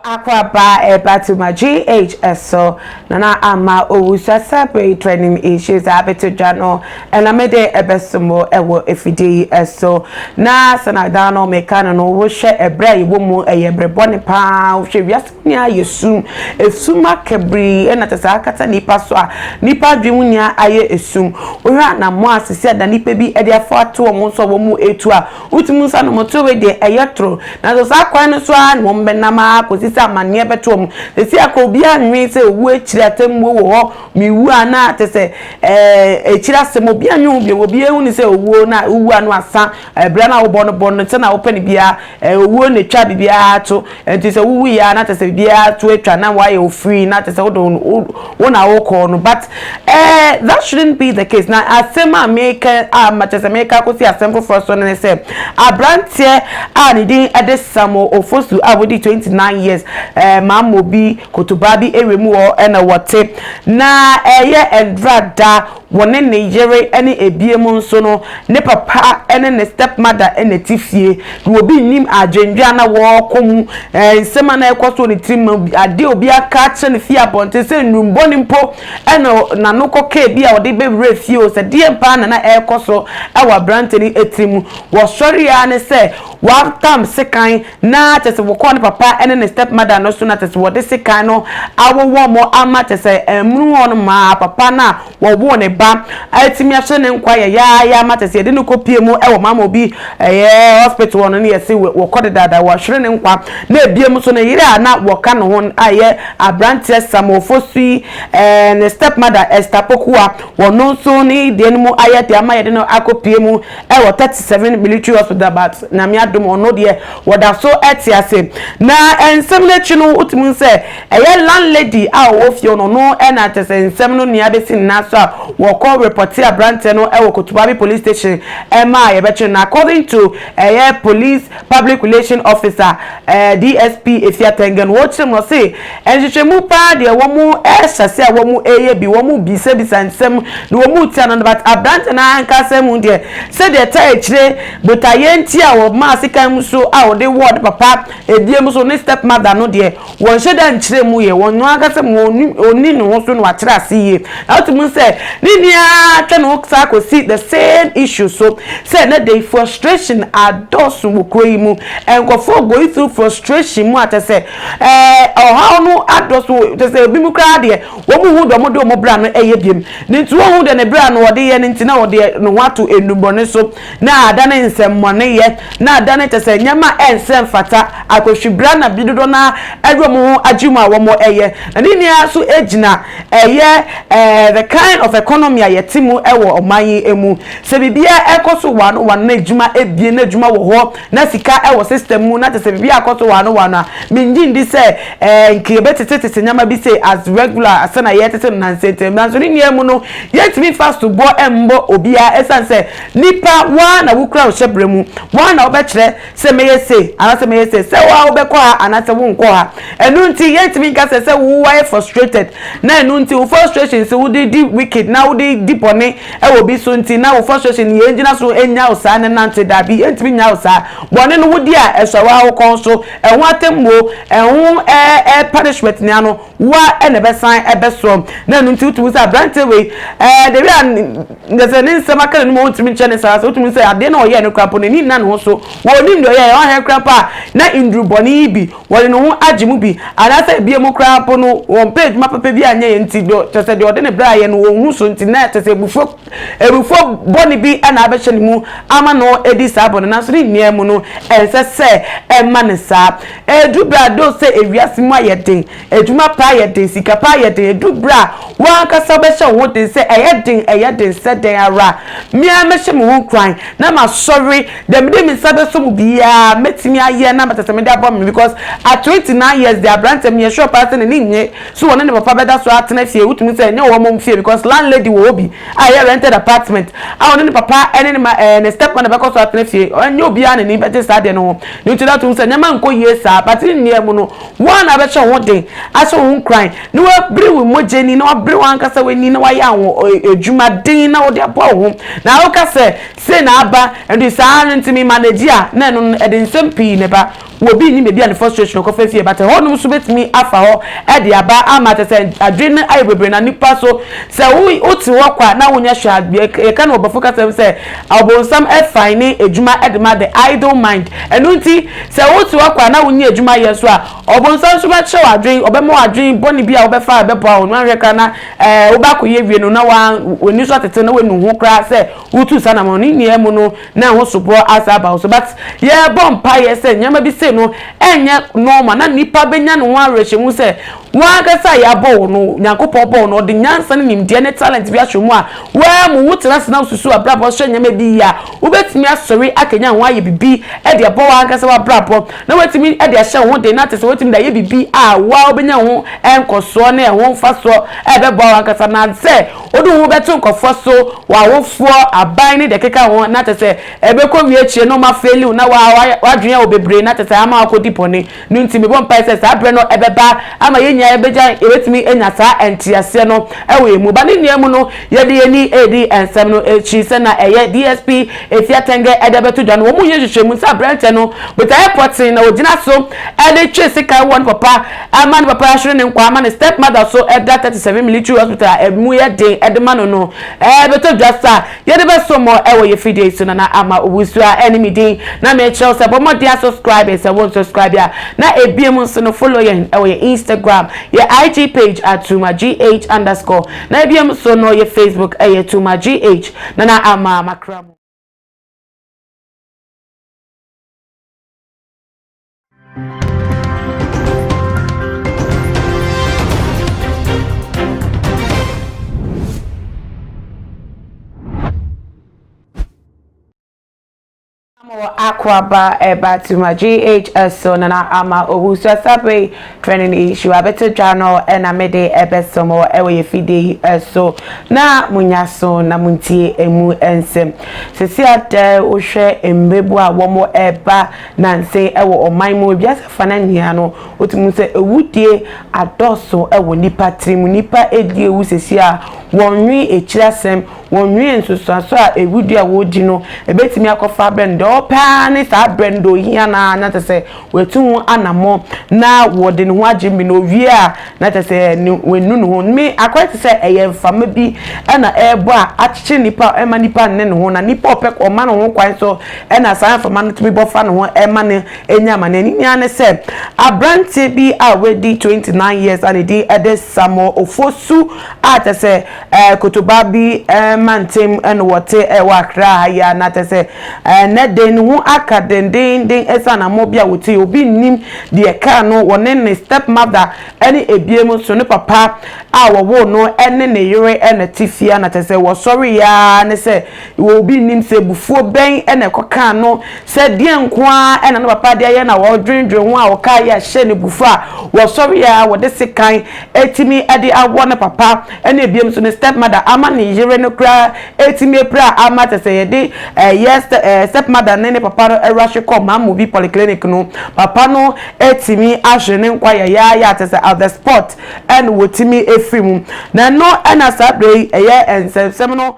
Akwaba Ebatuma GHS so Nana Ama Owusa separate training issues abete jano and amede ebesumo ewo efidi so na sanadano mekana no wo hye ebre wo mu eyebre bone pa wo hye wiasnya yesum esuma kebri na tesa akata nipa so a nipa dwunya aye esum ohwa na mo asese da nipa bi ede afo ato wo so wo mu etu a utumu sa no moto we de eyetro na so akwan no so a no mbenama sisa manie betom sisi akobia nwi se owu echiri atemwo wo ho miwu ana tese echiri asem obia nwu bi obi ehu ni se owu na owu anu asa bra na wo bono te na wo pani bia owu na twa bibia to enti se owu ya na tese bia to etwa na wa ye free na tese wo na wo call no but that shouldn't be the case na asema make matese make akosi asem for so na se abrantie a ni din edesamo ofosu abodi 29 years mamobi kotobabi ewemu o na wote na eye endrada wone ne yere ene ebiemu nso no ne papa ene ne stepmother ene tifie no obi nim adwendwa na wo kom nsema na ekoso ne trim ade obi aka che ne fie abonte se numbo ni mpo ene na no koke bia ode be refie o se de mpa na ekoso ewa brante ni etim wo sori ya ne se wa tam sekan na tese wo ko ne papa ene ne stepmother no so na tese wo de sekan no awowo mo ama tese emru on ma papa na wo ne ba atimi ahye ne nkwa ya matese de no kopie mu ewo mama obi hospital on ne yesi wo kode dada wo hwere ne nkwa na ebiem so ne yire na wo ka no hon aye abrantie samofosui ne stepmother estapokua wo no so ni de mu aye de ama ye de no akopie mu ewo 37 military hospital but na mi adom ono de wo da so etiase na ensem na chi no utimu se landlady a wo fie no no na tese ensem no nia be sin na so wo call report abrante no ewo Kotubabi police station ema ye beche na according to police public relation officer DSP Efiatengen wo chim no say enhwehwemu pa de wo mu ehase wo mu eye bi wo mu bise bisansem de wo mu tia no but abrante na anka sem de se de ta echire botayenti a wo ma sika mu so a wo de word papa ediem so ne stepmother no de won hweda nchire mu ye won no aka sem oni no so no akire asiye atumu se Ninia can walk sako see the same issue so say na the frustration adosu wukroimu and go for going through frustration mu atese how no adosu to say bi mu kra de wo mu hu do mo bra no biem nti wo hu de ne bra no wode ye nti na wode no wato enubone so na ada ne nsemmone ye na ada ne tese nyama ensem fata akohwi bra na bidodo na edwo mu ajuma wo mo na ninia so ejina the kind of economy ayetimu ewo omanyi emu se bibia ekoso wano na ejuma ebie na ejuma wo ho na sika ewo system mu na te se bibia ekoso wano minji ndi se nke betete nyama bi se as regular asana yetete na nsete na so ni emu no yetimi fast to bo embo obia esanse nipa wa na wukra o shebremu wa na obekire se meyese ana se meyese se wa obekọ ha ana se wo nkọ ha enu nti yetimi ka se wo wa frustrated na enu nti wo frustration se wo di wicked na wo di pone ewo bi so nti na wo frustration ye ngina so enya osa ne nante da bi entimi nya osa bone no wodi a esowa wo kon so ehun atemmo ehun punishment ni ano wa ene besan ebeso na nu nti utu sa brante we de bi an ngese ni nsema kan no mo ntimi nche ne sa so utu se ade na oye ne krapo ni na no so wo ni ndo ye o he krapa na indru boni bi wo no ho agimu bi ana sa bie mu krapo no won page mapapa bi anya ye nti do tese de ode ne bra ye no wo hu so nti na tese ebufo boni bi ana abehye ni mu ama no edi sabo na so ni emu no ensese ema ne sa edubra do se ewiase mu ayeden eduma pa ayeden sika pa ayeden edubra wa kasa behye wo de se eyeden se den ara mi amehye mu ho kwan na ma sorry dem de mi sabe so mu bia metimi aye na matese me de abom because at 29 years the brand me sure person ni nye so won ne papa beda so atena fie wutumi se nye wo mom fie because landlady wo obi I rented apartment I want papa and step on the back of atena fie nye obi an ni bete sa de no ni nti that say nyama nko yesa but ni emu no one abehye ho den aso ho kran ni wa bri we mojeni na wa bri wan kasa we ni na wa ya ho edwuma den na wo de abo ho na wo kasa se na aba and sa ntimi manage a na no eden sempi ne ba wo bi ni bebi an frustration ko fefie but honum so betimi afa ho e de aba ama te se adwene aye bebre na nipa so se wo oti wo kwa na wonya hwa e ka na obofo ka se obonsam e fine ejuma e de ma the idle mind enu nti se wo oti wo kwa na wonya ejuma yeso a obonsam so ba che wadwen obemo wadwen boni bia obefa bebo a onu anhwe ka na wo ba koye wie no na woni so atete na wenu ho kra se utu sana mo ni emu no na ho sopo asaba so but ye bompa ye se nyama bi se no enye normal na nipa benya no ho arehemu se wa ga sa ya bo no nyankopɔ bo no de nyansa ne nimde ne talent bi ahwemu a wa mu wutena sena susu abrabo hwe nyama bi ya ubetimi asori akenya ho aye bibi e de bo wa ga sa wa brabo na wetimi e de ahye ho de na tese wetimi da ye bibi a wa obenya ho enkoso na ho mfaso e be bo wa ga sa na se odu ho beto nkofo so wa wofo aban ne de keka ho na tese e be ko wie chie no ma feli na wa dwen ya obebre na tese ama akodi pone nu ntimi bo mpa se sa bre no e be ba ama ye nya ebeja ewetimi enya sa entiase no ewe mu ba ne niam no ye de ni edi ensem no echi se na eye DSP efiatenge edebeto dwan wo mu ye hwehwemu sa brante no but airport na ogina so ede twese kai won papa ama ne papa ahwere ne nkwa ama ne step mother so eda 37 military hospital emu ye de edemano no beto dwasa ye de be so mo ewe ye fide so na ama obusu a enemy din na me chel se bo mo dia subscribe se won subscribe ya na ebiem so no follow ye ewe Instagram your IG page at @tumagh_. Na ebiem so no your Facebook @tumagh. Na ama makram. Akwaba eba Tumagh so na ama obusu sabe training issue abete jano na mede ebesomo ewe ye fide so na munyaso na muntie emu ensem sesi ade ohwe embebu a womo eba na nse ewo omanmu biasa fana nia no otumu se ewudie adoso ewo nipa trimu nipa edi ewu sesi a wonwi echirasem wonwi ensusu aso a ewudie a wodi no ebetimi akofa brendo pa ni sa brendo hia na tese wetu anamo na wode ne ho agimbi no wie a na tese wenu no ho mi akwete se eye mfama bi na ebo a achichi nipa ema nipa ne ne ho na nipa opek o ma no ho kwan so na sa mfama no tumi bofa no ho ema ne enya ma ne nia ne se abrante bi a wedi 29 years and di edesamo ofosu a tese kotoba bi mantem en wote wakra ya na tese na den hu akadendin esana mobia wote obi nim de ka no wone ne step mother ene ebiem so ne papa a wo no ene ne yere ene tifia na tese wo sorry ya ne se obi nim se bufuo ben ene koka no se die nkoa ene no papa de ye na wo dwendwen ho a wo ka ya hye ne bufu a wo sorry ya wo de sekan etimi ede awo ne papa ene ebiem so ne step mother ama ne yere no kra etimi pra ama tese ye de yes step mother ne papa no erashe ko mamu bi polyclinic no papa no etimi ahwene nkwa ya tese at the spot and wotimi efrim na no ena sabre eye ensem no